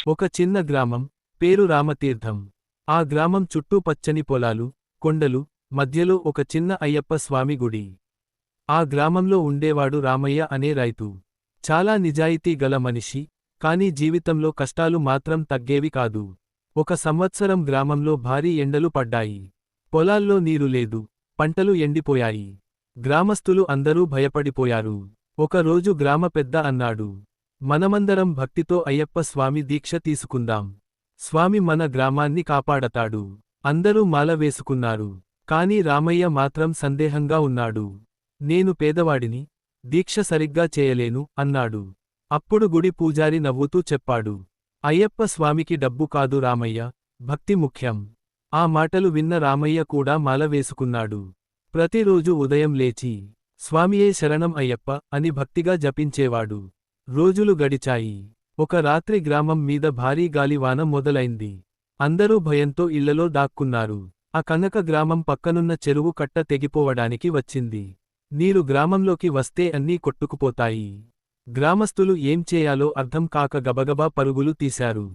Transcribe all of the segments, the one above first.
ఒక చిన్న గ్రామం, పేరు రామతీర్థం. ఆ గ్రామం చుట్టూ పచ్చని పొలాలు, కొండలు, మధ్యలో ఒక చిన్న అయ్యప్ప స్వామి గుడి. ఆ గ్రామంలో ఉండేవాడు రామయ్య అనే రైతు. చాలా నిజాయితీ గల మనిషి, కానీ జీవితంలో కష్టాలు మాత్రం తగ్గేవి కాదు. ఒక సంవత్సరం గ్రామంలో భారీ ఎండలు పడ్డాయి. పొలాల్లో నీరు లేదు, పంటలు ఎండిపోయాయి. గ్రామస్తులు అందరూ భయపడిపోయారు. ఒక రోజు గ్రామ పెద్ద అన్నాడు, మనమందరం భక్తితో అయ్యప్ప స్వామి దీక్ష తీసుకుందాం. స్వామి మన గ్రామాన్ని కాపాడతాడు. అందరూ మాల వేసుకున్నారు. కాని రామయ్య మాత్రం సందేహంగా ఉన్నాడు. నేను పేదవాడిని, దీక్ష సరిగ్గా చేయలేను అన్నాడు. అప్పుడు గుడి పూజారి నవ్వుతూ చెప్పాడు, అయ్యప్ప స్వామికి డబ్బు కాదు రామయ్య, భక్తి ముఖ్యం. ఆ మాటలు విన్న రామయ్య కూడా మాల వేసుకున్నాడు. ప్రతిరోజు ఉదయం లేచి, స్వామియే శరణం అయ్యప్ప అని భక్తిగా జపించేవాడు. రోజులు గడిచాయి. ఒక రాత్రి గ్రామం మీద భారీ గాలివాన మొదలైంది. అందరూ భయంతో ఇళ్లలో దాక్కున్నారు. ఆ కనక గ్రామం పక్కనున్న చెరువు కట్ట తెగిపోవడానికి వచ్చింది. నీరు గ్రామంలోకి వస్తే అన్నీ కొట్టుకుపోతాయి. గ్రామస్తులు ఏం చేయాలో అర్థం కాక గబగబా పరుగులు తీశారు.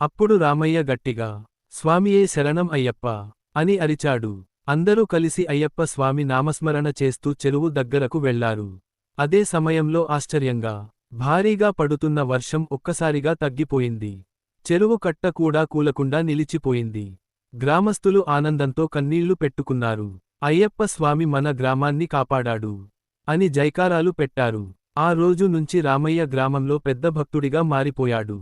అప్పుడు రామయ్య గట్టిగా, స్వామియే శరణం అయ్యప్ప అని అరిచాడు. అందరూ కలిసి అయ్యప్ప స్వామి నామస్మరణ చేస్తూ చెరువు దగ్గరకు వెళ్లారు. అదే సమయంలో ఆశ్చర్యంగా, భారీగా పడుతున్న వర్షం ఒక్కసారిగా తగ్గిపోయింది. చెరువు కట్ట కూడా కూలకుండా నిలిచిపోయింది. గ్రామస్తులు ఆనందంతో కన్నీళ్లు పెట్టుకున్నారు. అయ్యప్ప స్వామి మన గ్రామాన్ని కాపాడాడు అని జైకారాలు పెట్టారు. ఆ రోజు నుంచి రామయ్య గ్రామంలో పెద్ద భక్తుడిగా మారిపోయాడు.